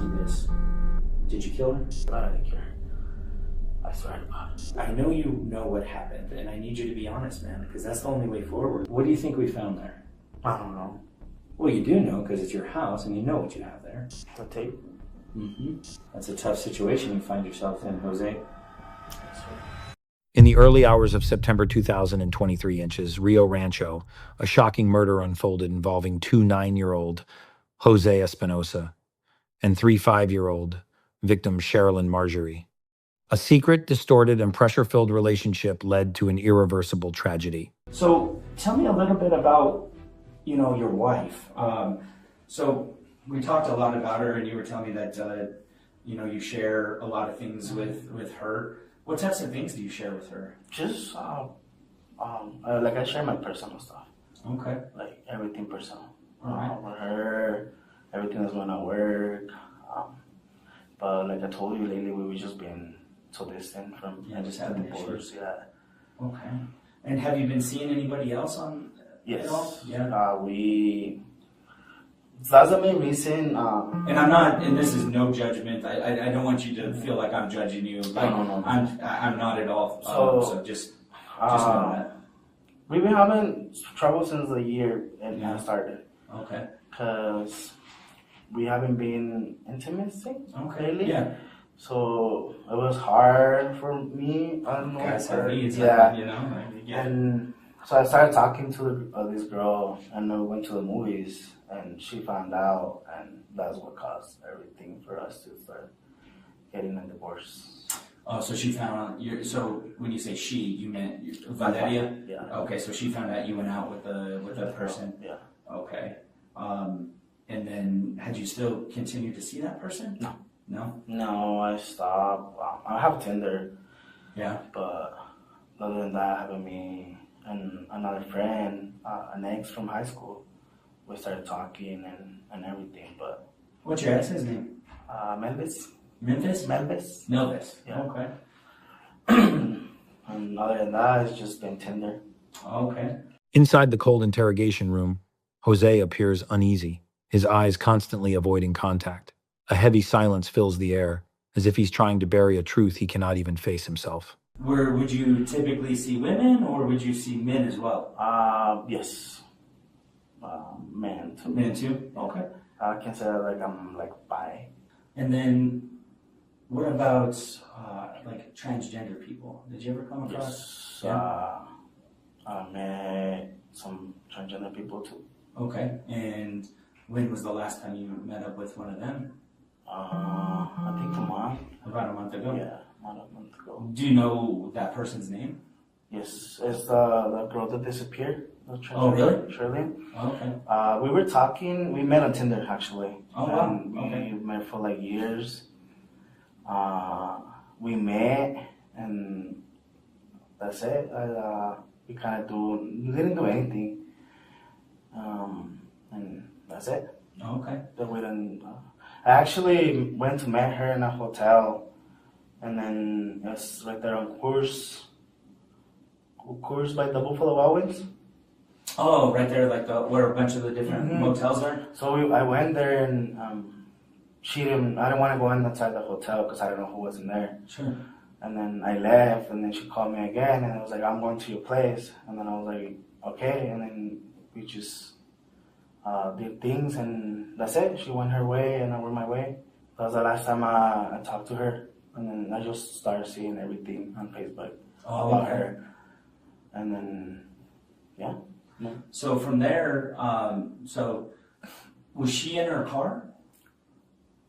you this. Did you kill her? But I didn't care. I swear to God. I know you know what happened, and I need you to be honest, man, because that's the only way forward. What do you think we found there? I don't know. Well, you do know, because it's your house, and you know what you have there. The tape? Mm-hmm. That's a tough situation you find yourself in, Jose. In the early hours of September 2023 inches, Rio Rancho, a shocking murder unfolded involving 2 9-year-old Jose Espinosa and 3 5-year-old victim Sherlyn Marjorie. A secret, distorted, and pressure-filled relationship led to an irreversible tragedy. So, tell me a little bit about, your wife. So, we talked a lot about her, and you were telling me that, you share a lot of things with her. What types of things do you share with her? Just, like I share my personal stuff. Okay. Like everything personal. All right. With her, everything that's going on work. But like I told you lately, we've just been so distant from just having divorce. Yeah. Okay. And have you been seeing anybody else Yes. at all? Yeah. That's the main reason. And I'm not, and this is no judgment. I don't want you to feel like I'm judging you. Like, No. I'm not at all. So just know that. We've been having trouble since the year it started. Okay. Because we haven't been intimate lately. Yeah. So it was hard for me. I don't know. Guys have needs. Yeah. Yeah. And so I started talking to this girl, and we went to the movies, and she found out, and that's what caused everything for us to start getting a divorce. Oh, so she found out. So when you say she, you meant Valeria? Yeah. Okay, so she found out you went out with the person. Yeah. Okay. And then had you still continued to see that person? No. No. No, I stopped. I have Tinder. Yeah. But other than that, having me and another friend, an ex from high school, we started talking and everything. But What's your ex's name? Melvis. Memphis? Melvis. Melvis. Yeah. Okay. And other than that, it's just been Tinder. Okay. Inside the cold interrogation room, Jose appears uneasy, his eyes constantly avoiding contact. A heavy silence fills the air, as if he's trying to bury a truth he cannot even face himself. Would you typically see women, or would you see men as well? Yes. Men too. Men too? Okay. I can say that I'm bi. And then, what about like transgender people? Did you ever come across? Yes. I met some transgender people too. Okay. And when was the last time you met up with one of them? I think a month. About a month ago? Yeah, about a month ago. Do you know that person's name? Yes, it's the girl that disappeared. Oh, really? Sherlyn. Oh, okay. We were talking. We met on Tinder actually. Oh, wow. Okay. We met for like years. We met and that's it. We didn't do anything. And that's it. Okay. Then we didn't. I actually went to meet her in a hotel, and then it's right there on Coors by the Buffalo Wild Wings. Oh, right there, like where a bunch of the different motels are? So I went there and I didn't want to go inside the hotel because I don't know who was in there. Sure. And then I left, and then she called me again, and I was like, I'm going to your place. And then I was like, okay. And then we just did things, and that's it. She went her way, and I went my way. That was the last time I talked to her. And then I just started seeing everything on Facebook about her. And then, yeah. So from there, so was she in her car?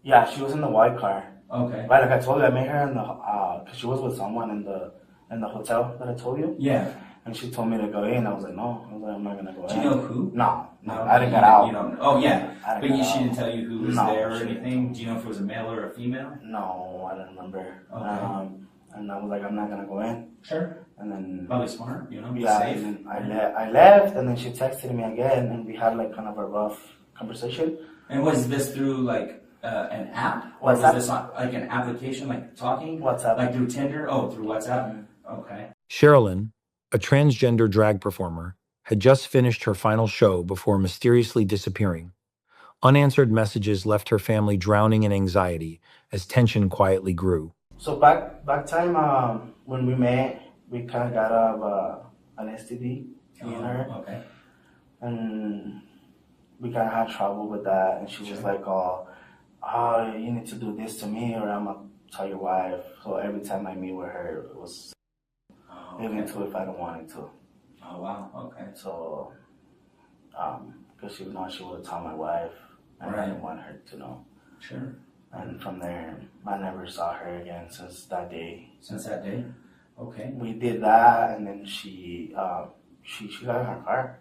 Yeah, she was in the white car. Okay. Right, like I told you, I met her in the because she was with someone in the hotel that I told you. Yeah. And she told me to go in. I was like, no. I was like, I'm not gonna go in. Do you know who? No, I didn't get out. You don't. Oh yeah. But she didn't tell you who was No, there or she anything. Do you know if it was a male or a female? No, I don't remember. Okay. And I was like, I'm not gonna go in. Sure. And then Probably smart, yeah, safe. and then I left, and then she texted me again, and we had like kind of a rough conversation. And was this through like an app, or WhatsApp? was this like an application, like talking? WhatsApp. Like through Tinder? Oh, through WhatsApp. Okay. Sherlyn, a transgender drag performer, had just finished her final show before mysteriously disappearing. Unanswered messages left her family drowning in anxiety as tension quietly grew. So back time when we met, we kind of got out of an STD, me and her, Okay. and we kind of had trouble with that. And she was like, "Oh, you need to do this to me, or I'm gonna tell your wife." So every time I meet with her, it was even to if I don't want it to. Oh wow. Okay. So, because she would have told my wife, and I didn't want her to know. Sure. And from there, I never saw her again since that day. Since that day. Okay. We did that, and then she got in her car.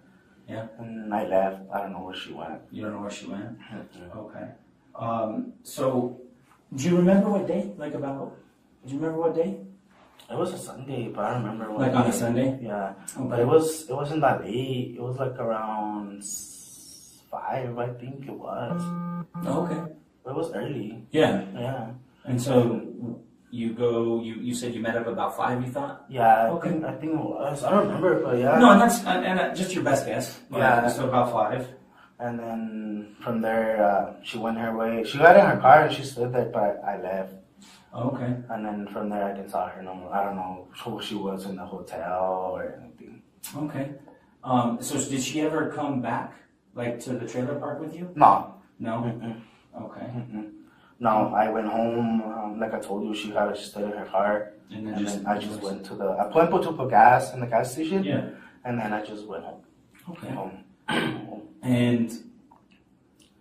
Yeah. And I left. I don't know where she went. You don't know where she went? Mm-hmm. Okay. So, do you remember what day? Do you remember what day? It was a Sunday, but I don't remember what. Like on a Sunday? Yeah. Okay. But it wasn't that late. It was like around 5, I think it was. Okay. It was early. Yeah. Yeah. And so you said you met up about 5, you thought? Yeah. Okay. I think it was. I don't remember, but yeah. No, and just your best guess. Yeah. So about 5. And then from there, she went her way. She got in her car and she stood there, but I left. Okay. And then from there, I didn't saw her no more. I don't know who she was in the hotel or anything. Okay. So did she ever come back, like to the trailer park with you? No. No. Mm-mm. Okay. Mm-mm. No, I went home. Like I told you, she stood in her car. And And then I just went to I went to put gas in the gas station. Yeah. And then I just went home. Okay. Home. And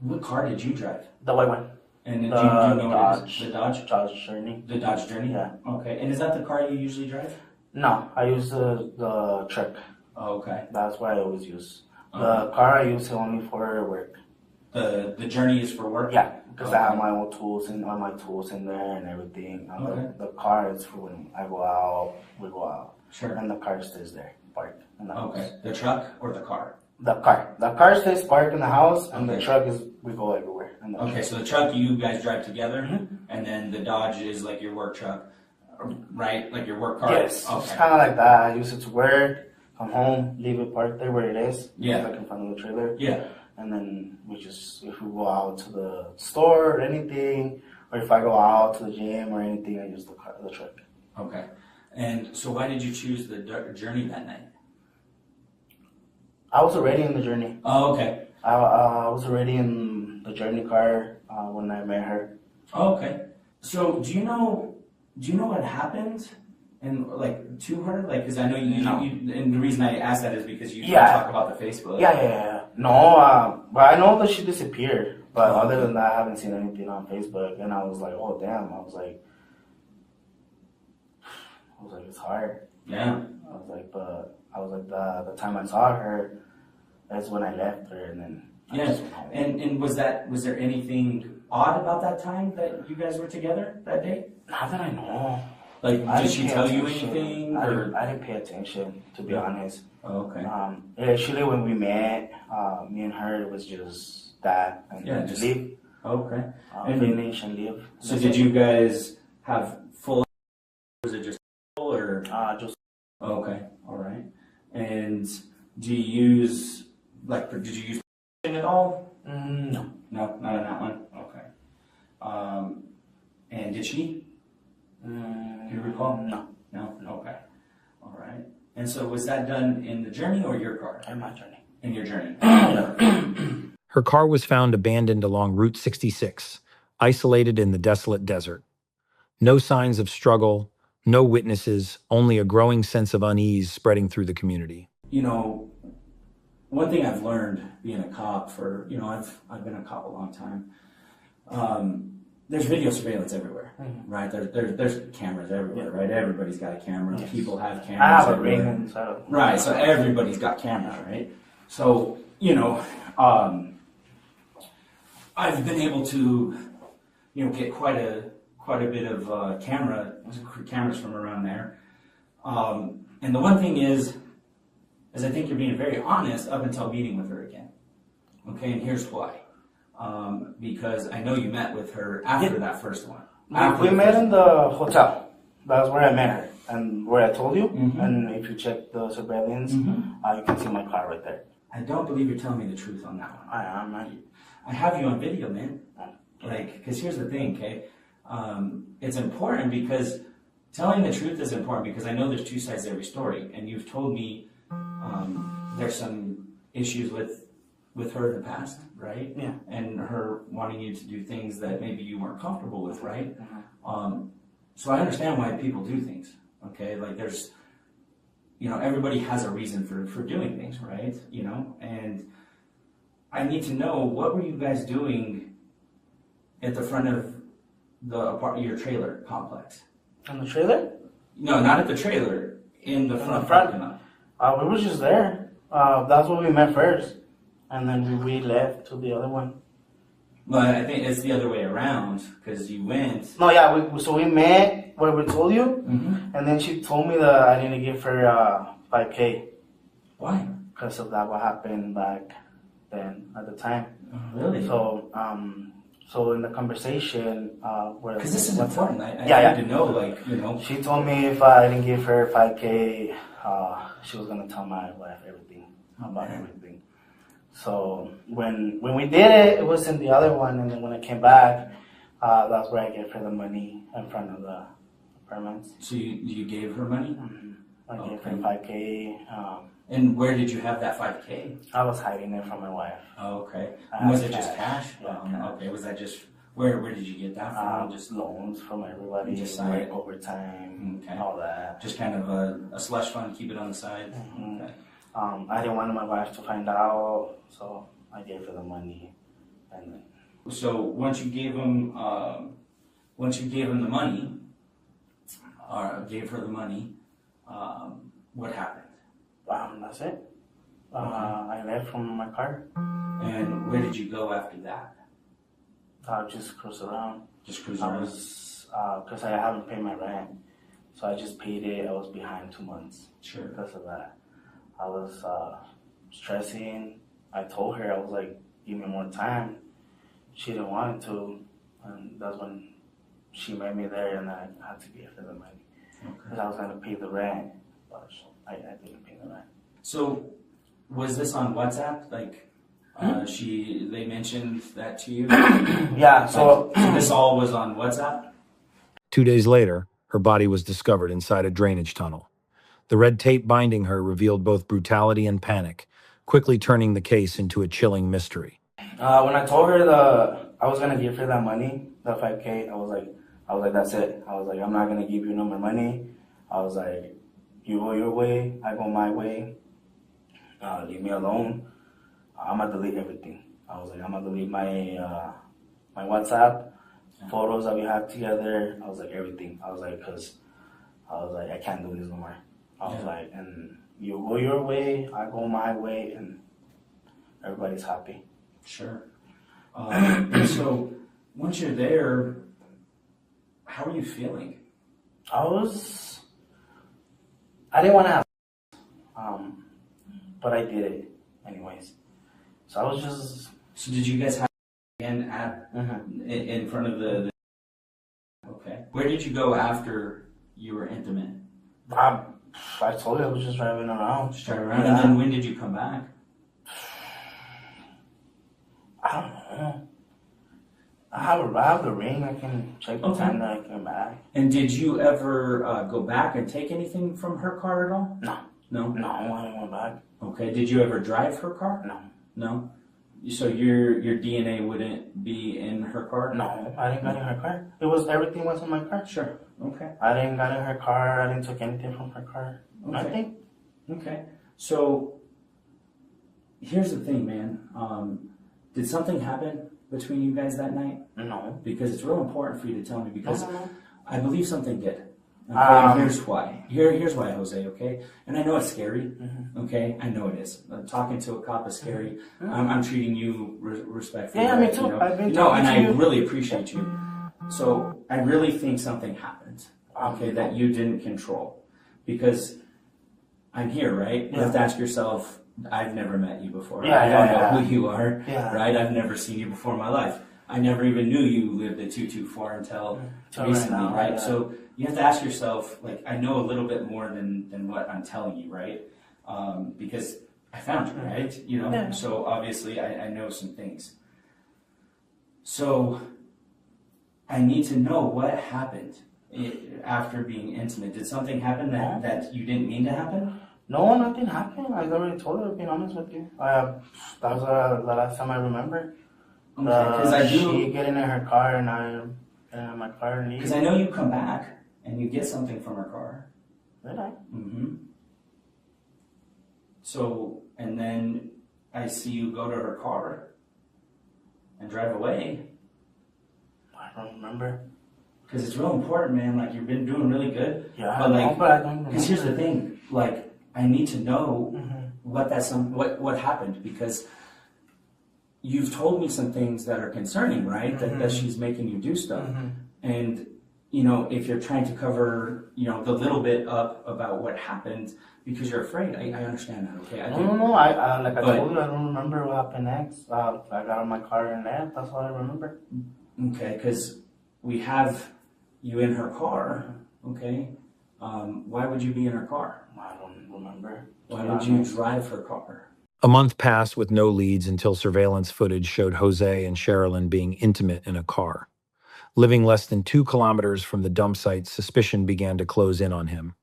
what car did you drive? The white one. And do you The know what it is? Dodge. The Dodge? Dodge Journey. The Dodge Journey? Yeah. Okay. And is that the car you usually drive? No, I use the truck. Oh, okay. That's what I always use. The Okay. car I use only for work. The Journey is for work? Yeah, because I have Okay. my own tools and all my tools in there and everything. Okay. The car is for when I go out, we go out, Sure. and the car stays there, parked in the house. Okay. The truck or the car? The car stays parked in the house, and Okay. the truck is we go everywhere. In the Okay, truck. so the truck you guys drive together, Mhm. and then the Dodge is like your work truck, right? Like your work car? Yes, it's Okay. kind of like that. I use it to work, come home, leave it parked there where it is. Yeah. Like in front of the trailer. Yeah. And then if we go out to the store or anything, or if I go out to the gym or anything, I use the truck. Okay. And so why did you choose the Journey that night? I was already in the Journey. Oh, okay. I was already in the Journey car when I met her. Oh, okay. So do you know what happened and like to her? Like, because I know you, No. and the reason I asked that is because you Yeah. talk about the Facebook. Yeah. No, but I know that she disappeared. But other than that, I haven't seen anything on Facebook. And I was like, oh damn. I was like, it's hard. Yeah. I was like, the time I saw her, that's when I left her, and then I Yeah. just went home. And was there anything odd about that time that you guys were together that day? Not that I know. Like, I did didn't she pay tell you attention. anything? I Or? didn't pay attention, to be honest. Oh, okay. Actually, when we met, me and her, it was just that, and Yeah, then just- leave, Okay. And- finish and leave. So did you guys have full? Was it just full or? Just Okay. All right. And do you use did you use at all? no. No, not on that one. Okay. And did she? Do you recall? No. No. Okay. All right. And so was that done in the Journey or your car? In my Journey. In your Journey. Her car was found abandoned along Route 66, isolated in the desolate desert. No signs of struggle, no witnesses, only a growing sense of unease spreading through the community. You know, one thing I've learned being a cop for, I've been a cop a long time. There's video surveillance everywhere, right? There's cameras everywhere, right? Everybody's got a camera. Yes. People have I cameras have a everywhere. ring inside. Right, so everybody's got cameras, right? So, I've been able to, get quite a bit of cameras from around there. And the one thing is I think you're being very honest up until meeting with her again. Okay, and here's why. Because I know you met with her after that first one. We met in the hotel. That's where I met her, and where I told you. Mhm. And if you check the surveillance, Mhm. you can see my car right there. I don't believe you're telling me the truth on that one. I am, man. I have you on video, man. Like, because here's the thing, okay? It's important because telling the truth is important because I know there's two sides to every story, and you've told me there's some issues with her in the past, right? Yeah. And her wanting you to do things that maybe you weren't comfortable with, right? Mm-hmm. So I understand why people do things, okay? Like there's, everybody has a reason for doing things, right? And I need to know, what were you guys doing at the front of your trailer complex? In the trailer? No, not at the trailer, in the front. We were just there. That's where we met first. And then we left to the other one. But I think it's the other way around, because you went. No, yeah, so we met where we told you, Mm-hmm. and then she told me that I need to give her $5K. Why? Because of that, what happened back then at the time. Oh, really? So in the conversation, where because this is important. I need to know, She told me if I didn't give her $5K, she was gonna tell my wife everything about everything. So when we did it, it was in the other one, and then when I came back, that's where I gave her the money in front of the apartments. So you gave her money? Mm-hmm. I gave her $5K. And where did you have that $5K? I was hiding it from my wife. Oh, okay. I Was had it just cash? Yeah, cash. Okay. Was that just where did you get that from? Just loans from everybody, Just like overtime, Okay. all that. Just kind of a slush fund, keep it on the side. Mhm. Okay. I didn't want my wife to find out, so I gave her the money. And then, So once you gave him the money, or gave her the money, what happened? that's it. I left from my car. And where did you go after that? I just cruised around. Just cruise I around? was, because I haven't paid my rent, so I just paid it. I was behind 2 months Sure. because of that. I was stressing. I told her, I was like, give me more time. She didn't want to, and that's when she met me there, and I had to give her the money. Because I was going to pay the rent, but I didn't pay the rent. So was this on WhatsApp? Like, they mentioned that to you? Yeah, so this all was on WhatsApp? 2 days later, her body was discovered inside a drainage tunnel. The red tape binding her revealed both brutality and panic, quickly turning the case into a chilling mystery. when I told her I was gonna give her that money, the $5K, I was like, that's it. I was like, I'm not gonna give you no more money. I was like, you go your way, I go my way. Leave me alone. I'm gonna delete everything. I was like, I'm gonna delete my my WhatsApp, photos that we had together. I was like, everything. I was like, I can't do this no more. I was like, and you go your way, I go my way, and everybody's happy. Sure. And so once you're there, how are you feeling? I didn't want to have, but I did it anyways. So I was just. So did you guys have again at in front of the? Okay. Where did you go after you were intimate? I told you I was just driving around. Just driving around, and then when did you come back? I don't know. I have the ring. I can check the time that I came back. And did you ever go back and take anything from her car at all? No. No? No, I didn't went back. Okay. Did you ever drive her car? No. No? So your DNA wouldn't be in her car? No, I didn't get in her car. Everything was in my car. Sure. Okay. I didn't get in her car. I didn't take anything from her car. Okay. Nothing. Okay. So here's the thing, man. Did something happen between you guys that night? No. Because it's real important for you to tell me, because No. I believe something did. Okay, and here's why. Here's why, Jose, okay? And I know it's scary, okay? I know it is. Talking to a cop is scary. I'm treating you respectfully. Yeah, right? me too. You know? I've been No, talking and to I you. really appreciate you. So I really think something happened, okay, that you didn't control. Because I'm here, right? You have to ask yourself, I've never met you before. I don't know who you are, right? I've never seen you before in my life. I never even knew you lived at 224 until recently, right? So you have to ask yourself, like, I know a little bit more than what I'm telling you, right? Because I found you, right? You know, so obviously I know some things. So I need to know what happened after being intimate. Did something happen that you didn't mean to happen? No, nothing happened. I already told her, being honest with you. That was the last time I remember. Okay, she getting in her car and I in my car and leave. Because I know you come back and you get something from her car. Did I? Mm-hmm. So, and then I see you go to her car and drive away. I don't remember. Because it's real important, man. Like, you've been doing really good. Yeah, but I know, but I don't remember. Because here's the thing. Like, I need to know Mm-hmm. what happened, because you've told me some things that are concerning, right? That she's making you do stuff. Mm-hmm. And, you know, if you're trying to cover, you know, the little bit up about what happened because you're afraid, I understand that, okay? No. I told you, I don't remember what happened next. I got in my car and left. That's all I remember. Okay, because we have you in her car, okay? Why would you be in her car? I don't remember. Why would you drive her car? A month passed with no leads until surveillance footage showed Jose and Sherlyn being intimate in a car. Living less than 2 kilometers from the dump site, suspicion began to close in on him.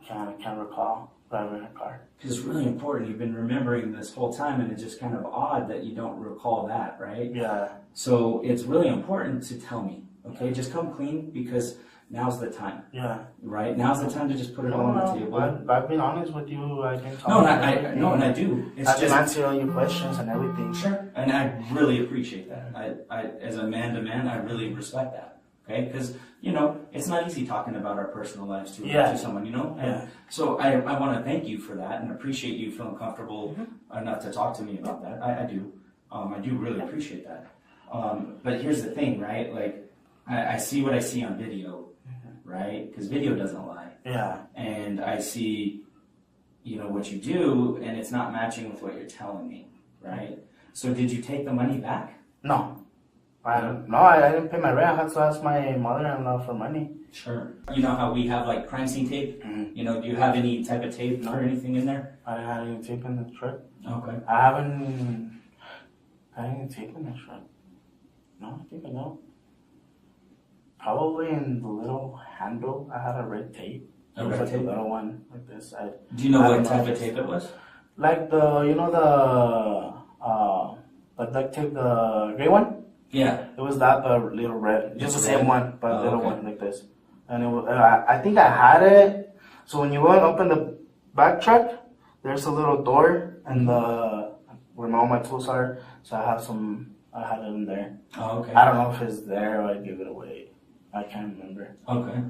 I can't recall driving her car. Because it's really important. You've been remembering this whole time, and it's just kind of odd that you don't recall that, right? Yeah. So it's really important to tell me, okay? Just come clean, because now's the time. Yeah. Right? Now's the time to just put it all on the table. I've been honest with you. I can talk. And I do. It's I've been just answering all your questions and everything. sure, and I really appreciate that. I as a man to man, I really respect that. Okay, because you know it's not easy talking about our personal lives to someone, you know. And so I want to thank you for that and appreciate you feeling comfortable enough to talk to me about that. I do. I do really appreciate that. But here's the thing, right? Like I see what I see on video. Right? Because video doesn't lie. Yeah. And I see, you know, what you do, and it's not matching with what you're telling me, right? So did you take the money back? No. I didn't pay my rent. I had to ask my mother-in-law for money. Sure. You know how we have like crime scene tape? Mm-hmm. You know, do you have any type of tape or anything in there? I didn't have any tape in the truck. Okay. I haven't any tape in the truck. No, I think I don't. Probably in the little handle, I had a red tape. A It was red like tape? a little one like this. Do you know I what don't know type if of it's- tape it was? Like the duct tape, the gray one. Yeah. It was that, but little red. Just the same red? one, but little Okay. one like this. And it was, I think I had it. So when you go and open the back truck, there's a little door and where all my tools are. So I had it in there. Oh, okay. I don't know if it's there or I gave it away. I can't remember. Okay.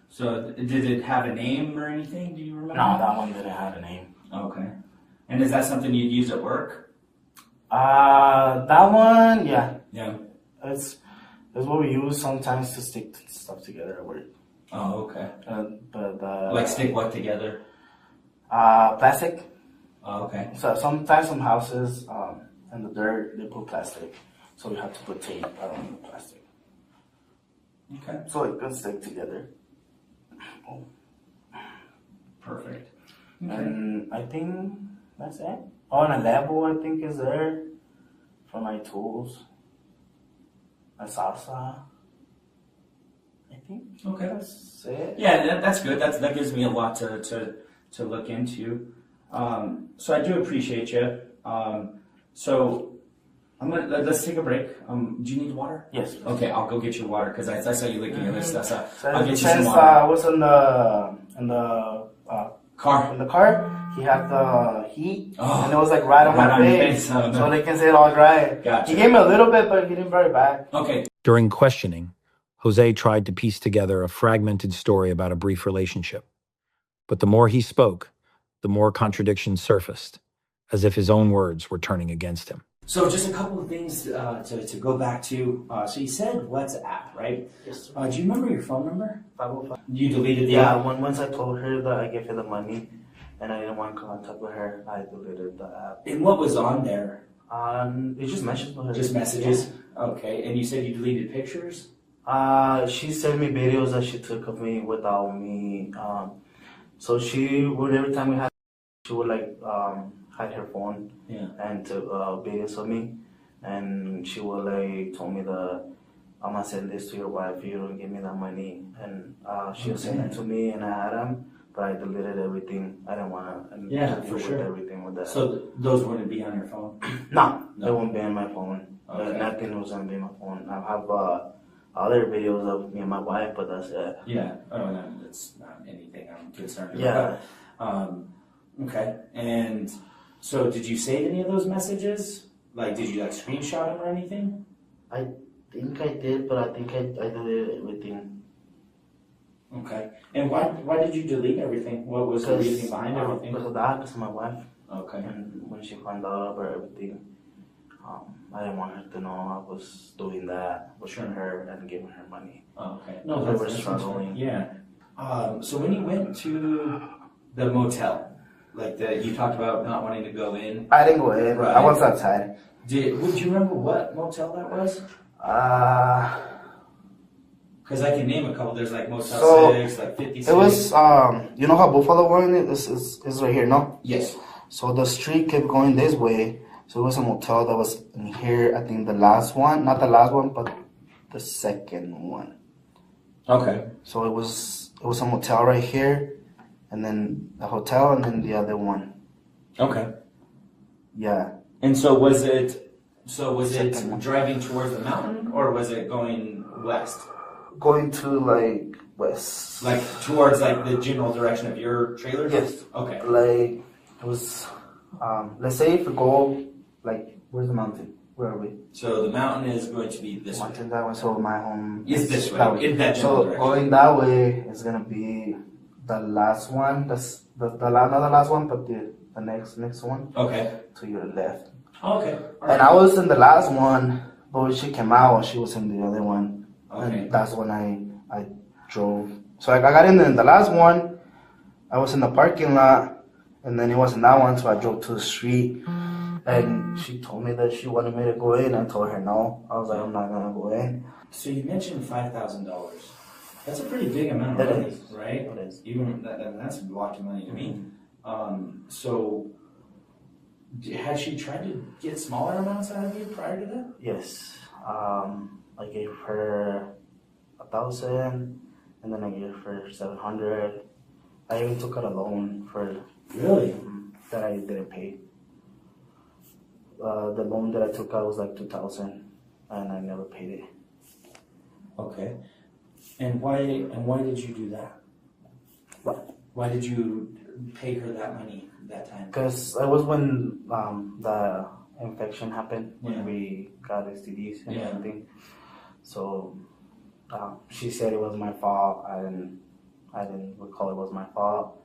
So did it have a name or anything? Do you remember? No, that one didn't have a name. Okay. And is that something you'd use at work? That one, yeah. Yeah. It's what we use sometimes to stick stuff together at work. Oh, okay. But Like stick what together? plastic. Oh, okay. So sometimes some houses in the dirt they put plastic, so we have to put tape around the plastic Okay. so it can stick together. Perfect. Okay. And I think that's it. Oh, and a level I think is there for my tools. A salsa. I think. Okay. That's it. Yeah, that's good. That gives me a lot to look into. So I do appreciate you. So let's take a break. Do you need water? Yes. Okay, I'll go get you water because I saw you licking your lips. So So I'll get you some since water. I was in the Car. in the car, he had the heat, Oh. and it was like right on Right my on your face, face. Oh, no. so they can say it all dry. Gotcha. He gave me a little bit, but he didn't bring it back. Okay. During questioning, Jose tried to piece together a fragmented story about a brief relationship. But the more he spoke, the more contradictions surfaced, as if his own words were turning against him. So just a couple of things to go back to. So you said WhatsApp, right? Yes. Do you remember your phone number? 505. You deleted the Yeah, app? once I told her that I gave her the money, and I didn't want contact with her, I deleted the app. And what was on there? It's just messages with her. Just messages? Okay. And you said you deleted pictures? She sent me videos that she took of me without me. So she would, every time we had, she would like hide her phone Yeah. and to videos of me. and she was like told me I'm gonna send this to your wife if you don't give me that money, and she was sending it to me, and I had them, but I deleted everything. I didn't want to deal for with sure. everything with that. So those wouldn't be on your phone? No, they won't be on my phone. Okay. Nothing was gonna be on my phone. I have other videos of me and my wife, but that's it. Yeah. Oh, no, that's not anything I'm concerned Yeah. about. Okay. And so did you save any of those messages? Like, did you like screenshot them or anything? I think I did, but I think I deleted everything. Okay. And why did you delete everything? What was the reason behind everything? Because of that, because of my wife. Okay. And when she found out about everything, I didn't want her to know I was doing that, pushing her and giving her money. Oh, okay. No, we were that's struggling. Yeah. So when you went to the motel, like you talked about not wanting to go in. I didn't go in. Right. I was outside. Would you remember what motel that was? Because I can name a couple. There's like Motel 6, like 56. It was, you know how Buffalo one is right here, no? Yes. So the street kept going this way. So it was a motel that was in here, I think the last one, not the last one, but the second one. Okay. So it was a motel right here, and then the hotel, and then the other one. Okay. Yeah. And so was it Second. driving towards the mountain, or was it going west? Going to like west. Like towards like the general direction of your trailer? Yes. Okay. Like it was, let's say if we go, like, where's the mountain? Where are we? So the mountain is going to be this way. Mountain that way, so my home Is this way, that way. in that general So direction. going that way is gonna be the last one. That's not the last one, but the next one Okay. to your left. Okay. And I was in the last one, but when she came out, she was in the other one. Okay. And that's when I drove. So I got in the last one. I was in the parking lot, and then it wasn't that one, so I drove to the street. And she told me that she wanted me to go in. I told her no. I was like, I'm not gonna go in. So you mentioned $5,000. That's a pretty big amount of It money, is. right? It is. Even that's a lot of money to me. So had she tried to get smaller amounts out of you prior to that? Yes. I gave her 1,000, and then I gave her 700. I even took out a loan for Really? that I didn't pay. The loan that I took out was like 2,000, and I never paid it. Okay. And why did you do that? What? Why did you pay her that money that time? Because it was when the infection happened, when Yeah. we got STDs and Yeah. everything. So she said it was my fault. I didn't recall it was my fault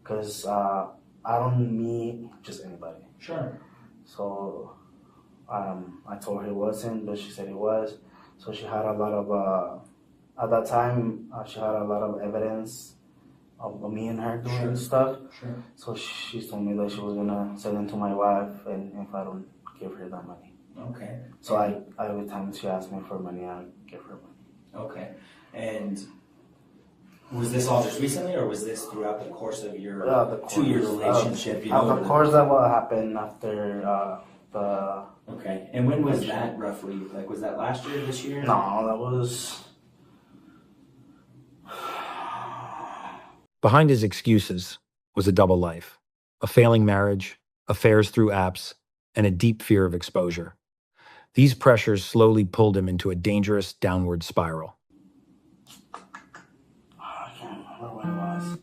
because I don't meet just anybody. Sure. So I told her it wasn't, but she said it was. So she had a lot of at that time she had a lot of evidence of me and her doing Sure. stuff. Sure. So she told me that she was gonna send it to my wife, and if I don't give her that money. Okay. So I every time she asked me for money, I give her money. Okay. And was this all just recently, or was this throughout the course of your The course, 2-year relationship? of course, that will happen after the. Okay. And when was that roughly? Like, was that last year, this year? No, that was. Behind his excuses was a double life, a failing marriage, affairs through apps, and a deep fear of exposure. These pressures slowly pulled him into a dangerous downward spiral. I can't remember when it was.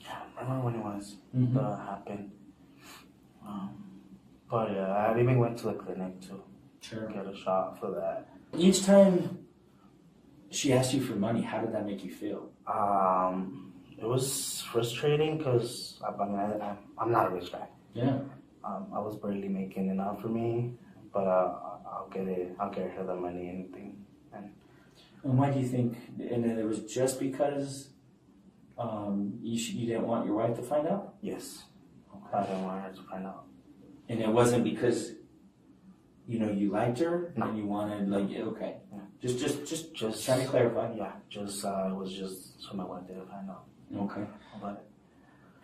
Can't remember when it was that happened. But yeah, I even went to the clinic to Sure. get a shot for that. Each time she asked you for money, how did that make you feel? It was frustrating because I'm not a rich guy. Yeah. I was barely making enough for me, but I'll get it. I'll get her the money, anything. And why do you think? And then it was just because you didn't want your wife to find out? Yes, Okay. I didn't want her to find out. And it wasn't because you liked her No. and you wanted okay. Yeah. Just trying to clarify. Yeah, it was just so my wife didn't find out Okay. about it.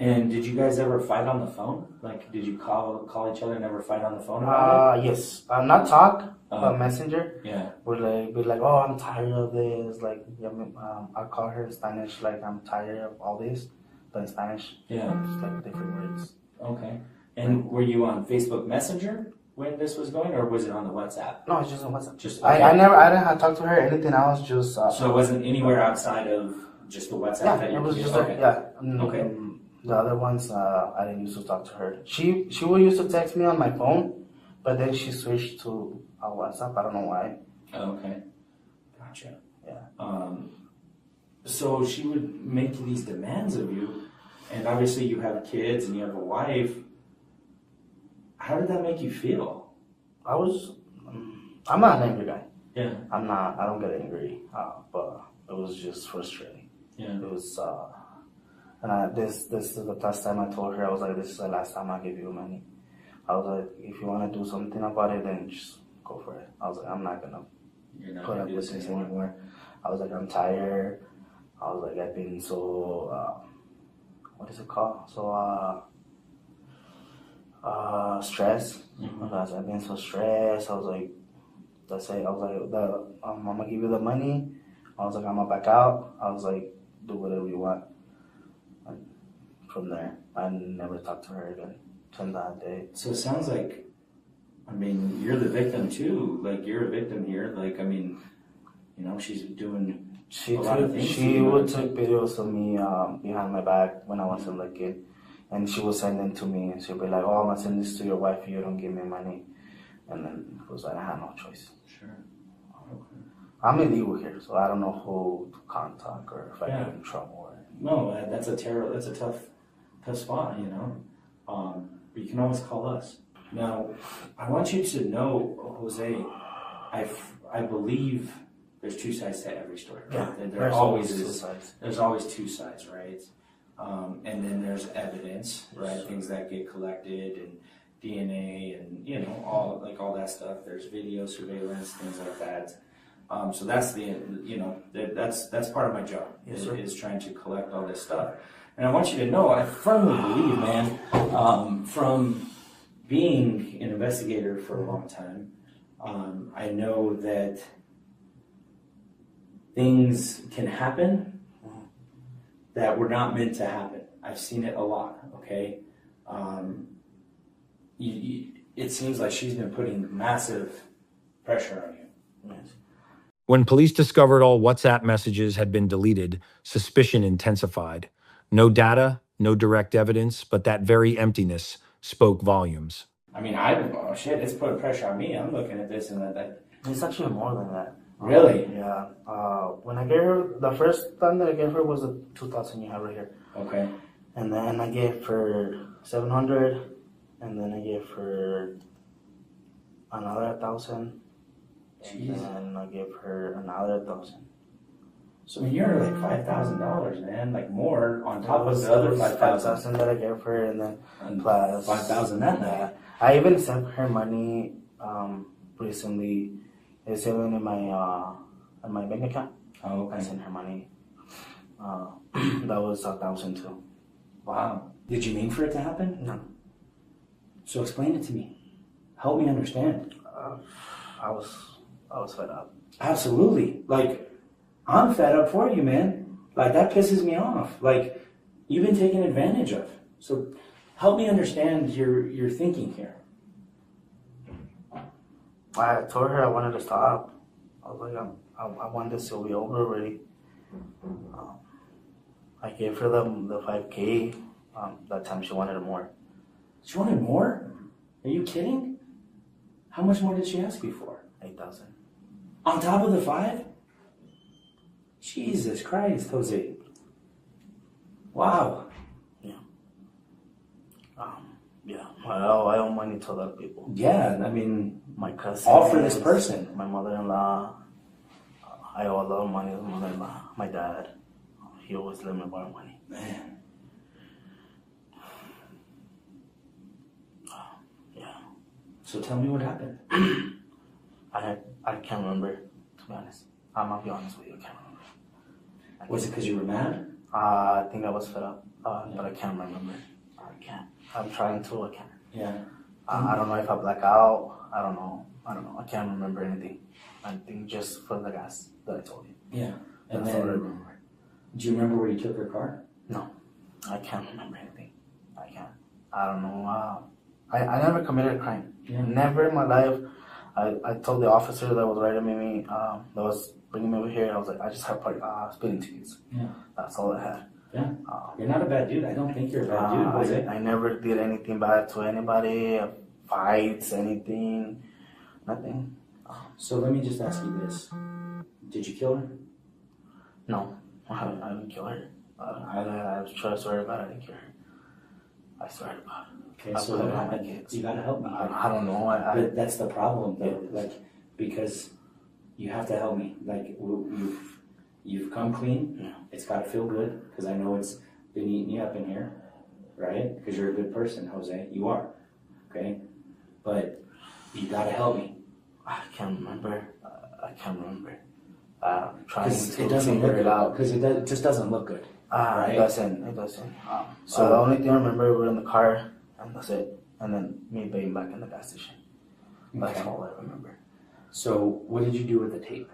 And did you guys ever fight on the phone? Like, did you call each other and never fight on the phone about it? Yes. Not talk, but messenger. Yeah. We'd be like, oh, I'm tired of this. Like, I call her in Spanish, like, I'm tired of all this. But in Spanish, Yeah. just like different words. Okay. And were you on Facebook Messenger when this was going, or was it on the WhatsApp? No, it's just on WhatsApp. Just I didn't have to talk to her, anything else, just... so it wasn't anywhere outside of just the WhatsApp? Yeah, that it was just okay. Okay. The other ones, I didn't used to talk to her. She would used to text me on my phone, but then she switched to WhatsApp. I don't know why. Okay, gotcha. Yeah. So she would make these demands of you, and obviously you have kids and you have a wife. How did that make you feel? I'm not an angry guy. Yeah. I don't get angry, but it was just frustrating. Yeah. It was, and this is the last time I told her, I was like, this is the last time I give you money. I was like, if you want to do something about it, then just go for it. I was like, I'm not going to put up with this anymore. I was like, I'm tired. I was like, I've been so, what is it called? So, stressed. Because I've been so stressed. I was like, that's it. I was like, I'm going to give you the money. I was like, I'm going to back out. I was like, do whatever you want. And from there, I never talked to her again since that day. So it sounds like, I mean, you're the victim too. Like, you're a victim here. Like, I mean, you know, she's doing She a lot of things. She would take videos of me behind my back when I wasn't looking. And she would send them to me. And she'd be like, oh, I'm going to send this to your wife if you don't give me money. And then it was like, I had no choice. Sure. Okay. I'm illegal here, so I don't know who to contact or if I get in trouble. No, that's a tough spot, you know. But you can always call us. Now, I want you to know, Jose, I believe there's two sides to every story. Right? Yeah, There always two is. sides. There's always two sides, right? And then there's evidence, right? Things that get collected and DNA and, you know, all that stuff. There's video surveillance, things like that. So that's that's part of my job, is trying to collect all this stuff. And I want you to know, I firmly believe, man, from being an investigator for a long time, I know that things can happen that were not meant to happen. I've seen it a lot, okay? It seems like she's been putting massive pressure on you. Yes. When police discovered all WhatsApp messages had been deleted, suspicion intensified. No data, no direct evidence, but that very emptiness spoke volumes. I mean, it's putting pressure on me. I'm looking at this and that. It's actually more than that. Really? Yeah. When I gave her, the first time that I gave her was the 2,000 you have right here. Okay. And then I gave her 700, and then I gave her another 1,000, and then I gave her another 1,000. So you're like $5,000, man, like more on top of the other 5,000 that I gave her, and then plus 5,000 that night. I even sent her money recently. It's even in my bank account. Oh, okay. I sent her money. That was 1,000 too. Wow. Did you mean for it to happen? No. So explain it to me. Help me understand. I was fed up. Absolutely. Like, I'm fed up for you, man. Like, that pisses me off. Like, you've been taken advantage of. So help me understand your thinking here. I told her I wanted to stop. I was like, I want this to be over already. I gave her the 5K. That time she wanted more. She wanted more? Are you kidding? How much more did she ask you for? 8,000. On top of the 5? Jesus Christ, Jose. Wow. Yeah. Yeah. I owe money to other people. Yeah, I mean, My cousin. all for this person. My mother-in-law. I owe a lot of money to my mother-in-law. My dad. He always let me borrow money. Man. Yeah. So tell me what happened. I can't remember, to be honest. I'm gonna be honest with you, I can't remember. Was it because you were mad? I think I was fed up. but I can't remember. I can't. I'm trying to. I can't. Yeah. I don't know if I black out. I don't know. I can't remember anything. I think just for the gas that I told you. Yeah. And That's all I then, remember. do you remember where you took her car? No, I can't remember anything. I can't. I don't know. I never committed a crime. Yeah. Never in my life. I told the officer that was writing me, that was bringing me over here, I was like, I just have speeding tickets. Yeah. That's all I had. Yeah. You're not a bad dude. I don't think you're a bad dude, was it? I never did anything bad to anybody, fights, anything, nothing. So let me just ask you this. Did you kill her? No, I didn't kill her. I swear about it, I didn't kill her. I swear about it. Okay, I so put it what on my happened? kids. You gotta help me. I don't know. But that's the problem, though. Like, because you have to help me. Like, you've come clean. Yeah. It's gotta feel good, because I know it's been eating you up in here, right? Because you're a good person, Jose. You are, okay? But you gotta help me. I can't remember. I can't remember. Trying to It doesn't figure look it good. out. Because it just doesn't look good. Right? It doesn't. So the only thing I remember, we were in the car, and that's it. And then me being back in the gas station. That's Okay. all I remember. So what did you do with the tape?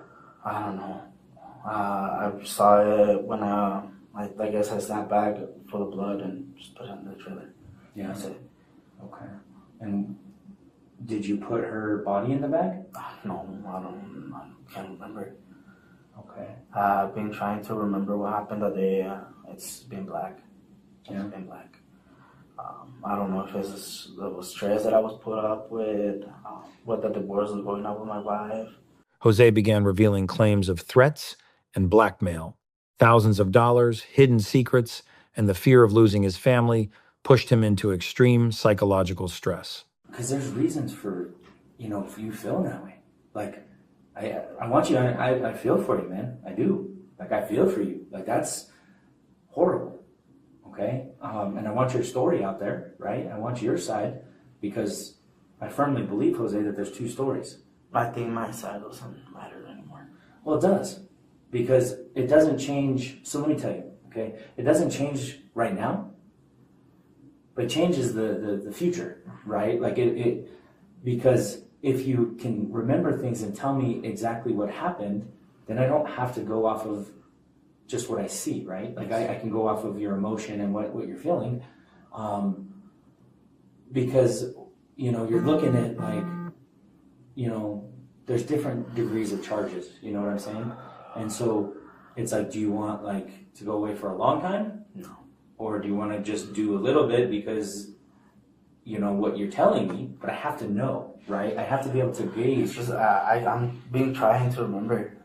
I don't know. I saw it when I guess I snapped back full of blood and just put it in the trailer. Yeah. That's it. Okay. And did you put her body in the bag? No, I can't remember. Okay. I've been trying to remember what happened that day. It's been black. Yeah. It's been black. I don't know if it's the stress that I was put up with, what the divorce was going on with my wife. Jose began revealing claims of threats and blackmail. Thousands of dollars, hidden secrets, and the fear of losing his family pushed him into extreme psychological stress. Because there's reasons for, for you feeling that way. Like, I want you, I feel for you, man. I do. Like, I feel for you. Like, that's horrible. Okay? And I want your story out there, right? I want your side, because I firmly believe, Jose, that there's two stories. I think my side doesn't matter anymore. Well, it does. Because it doesn't change. So let me tell you, okay? It doesn't change right now, but it changes the future, right? Like it because if you can remember things and tell me exactly what happened, then I don't have to go off of just what I see, right? Like I can go off of your emotion and what you're feeling, because you're looking at like there's different degrees of charges. You know what I'm saying? And so it's like, do you want like to go away for a long time? No. Or do you want to just do a little bit because what you're telling me, but I have to know, right? I have to be able to gauge. It's just I'm been trying to remember.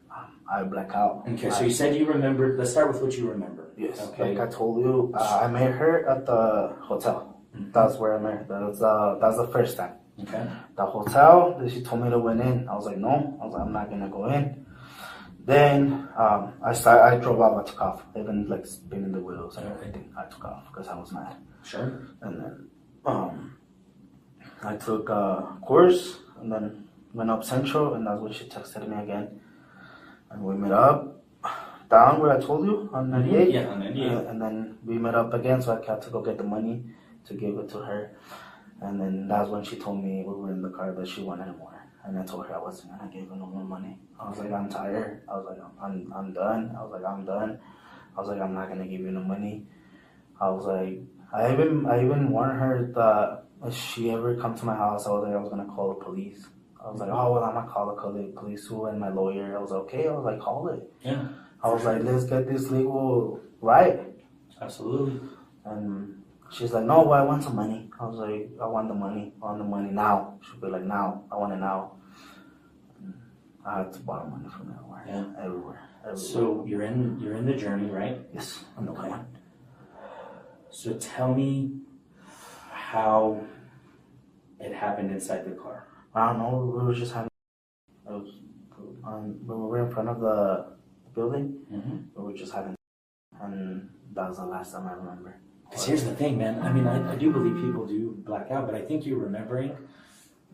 I black out. Okay, so you said you remember. Let's start with what you remember. Yes. Okay. Like I told you, I met her at the hotel. Mm-hmm. That's where I met her. That's the first time. Okay. The hotel, then she told me to went in. I was like, no. I was like, I'm not gonna go in. Then I drove off. I took off. Even like spinning the wheels and everything. I took off because I was mad. Sure. And then I took a course and then went up Central, and that's when she texted me again. And we met up down where I told you on 98. Yeah, on 98. And then we met up again, so I had to go get the money to give it to her. And then that's when she told me we were in the car that she wanted more. And I told her I wasn't gonna give her no more money. I was like, I'm tired. I was like, I'm done. I was like, I'm done. I was like, I'm not gonna give you no money. I was like, I even warned her that if she ever come to my house, I was like, I was gonna call the police. I was like, oh, well, I'm gonna call the police too, and my lawyer. I was like, okay. I was like, call it. Yeah. I was like, let's get this legal right. Absolutely. And she's like, no, well, I want some money. I was like, I want the money. I want the money now. She'd be like, now. I want it now. And I had to borrow money from everywhere. Yeah. Everywhere. So you're in the journey, right? Yes, I'm the one. So tell me how it happened inside the car. I don't know. We were just having. When we were in front of the building, we were just having, and that was the last time I remember. Because here's the thing, man. I mean, I do believe people do black out, but I think you're remembering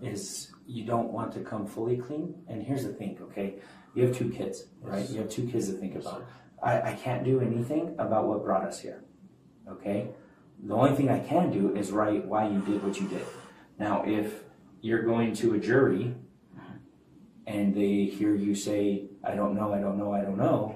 is you don't want to come fully clean. And here's the thing, okay? You have two kids, right? You have two kids to think about. I can't do anything about what brought us here, okay? The only thing I can do is write why you did what you did. Now, if you're going to a jury and they hear you say, I don't know, I don't know, I don't know,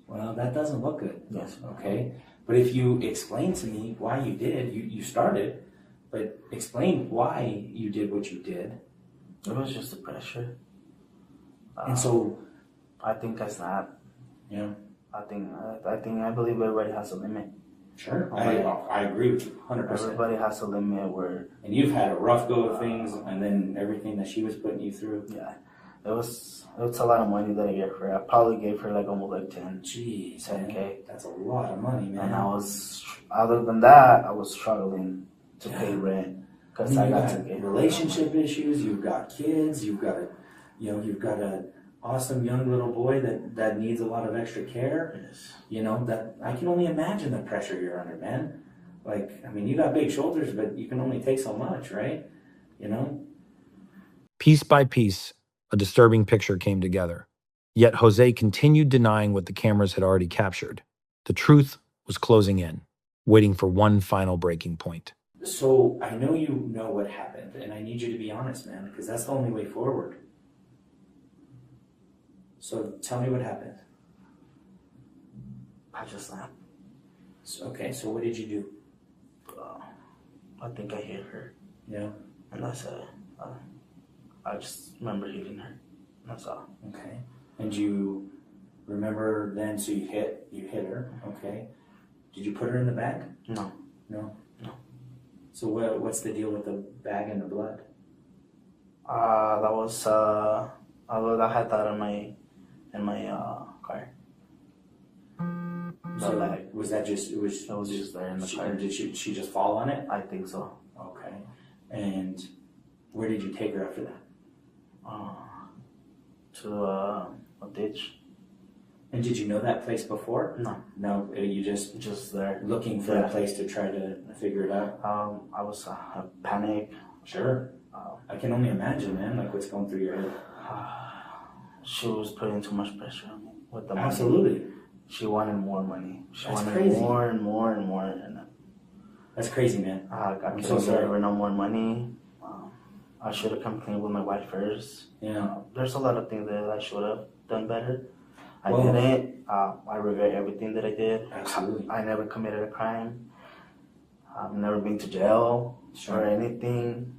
well, that doesn't look good. Yes. Okay? But if you explain to me why you did, you started, but explain why you did what you did. It was just the pressure. And so, I think I snapped. yeah, I believe everybody has a limit. sure. I agree with you 100%. Everybody has a limit where. And you've had a rough go of things, and then everything that she was putting you through. Yeah, it was a lot of money that I gave her. I probably gave her like almost like 10. Jeez, 10K. man. That's a lot of money, man. And other than that, I was struggling to pay rent I because mean, I you got got to get relationship issues. You've got kids. You've got a awesome young little boy that needs a lot of extra care. Yes. That I can only imagine the pressure you're under, man. Like, I mean, you got big shoulders, but you can only take so much, right? Piece by piece, a disturbing picture came together. Yet Jose continued denying what the cameras had already captured. The truth was closing in, waiting for one final breaking point. So I know you know what happened, and I need you to be honest, man, because that's the only way forward. So tell me what happened. I just snapped. Okay, so what did you do? I think I hit her. Yeah. And that's it. I just remember hitting her. That's all. Okay. And you remember then? So you hit her. Okay. Did you put her in the bag? No. No. No. So what's the deal with the bag and the blood? That was I had that in my car. So bag. was that just it was just there in the car. Did she just fall on it? I think so. Okay. And where did you take her after that? To a ditch. And did you know that place before? No. No, you just there. looking for a place to try to figure it out. I was panic. Sure. I can only imagine, man, like what's going through your head. She was putting too much pressure on me with the money. Absolutely. She wanted more money. That's wanted crazy. more and more and more. And That's crazy, man. I I'm couldn't so give sorry. her no more money. I should have come clean with my wife first. Yeah. There's a lot of things that I should have done better. I Well- didn't. I regret everything that I did. Absolutely. I never committed a crime. I've never been to jail Sure. or anything.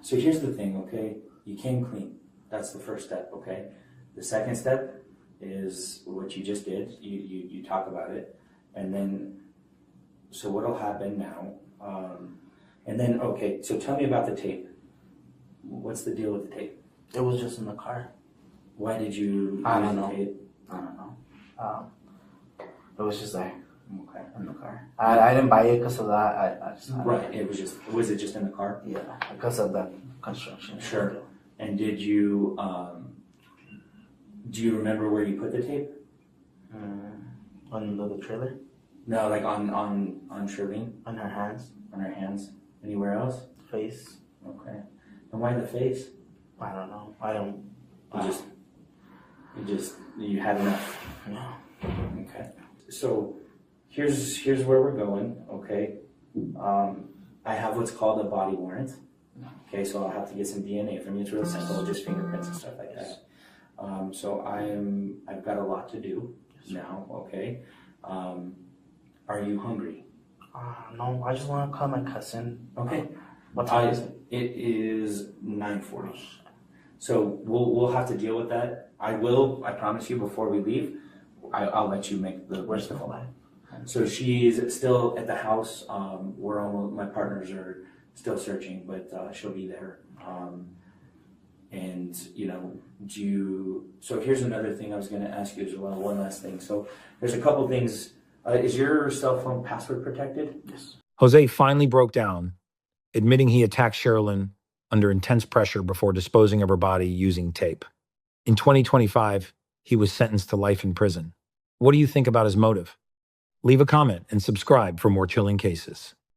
So here's the thing, okay? You came clean. That's the first step, okay? The second step is what you just did. You talk about it. And then, so what'll happen now? And then, okay, so tell me about the tape. What's the deal with the tape? It was just in the car. Why did you I use don't the know. tape? I don't know. It was just there Okay. in the car. I didn't buy it because of that. I just Right, was it just in the car? Yeah, because of the construction. Sure. And did you, do you remember where you put the tape? On the trailer, No, like on Sherlyn, on her hands, on her hands. Anywhere else? face. Okay. And why the face? I don't know. I don't. You had enough. Yeah. Okay. So here's where we're going. Okay. I have what's called a body warrant. Okay, so I'll have to get some DNA from you. It's real simple, just fingerprints and stuff like that. So I've got a lot to do now. Okay. Are you hungry? No, I just want to call my cousin. Okay. What time is it? It is 9:40. So we'll have to deal with that. I promise you, before we leave, I'll let you make the. Where's the flag? So she's still at the house. My partners are still searching, but she'll be there. And so here's another thing I was going to ask you as well. One last thing. So there's a couple things. Is your cell phone password protected? Yes. Jose finally broke down, admitting he attacked Sherlyn under intense pressure before disposing of her body using tape. In 2025, he was sentenced to life in prison. What do you think about his motive? Leave a comment and subscribe for more chilling cases.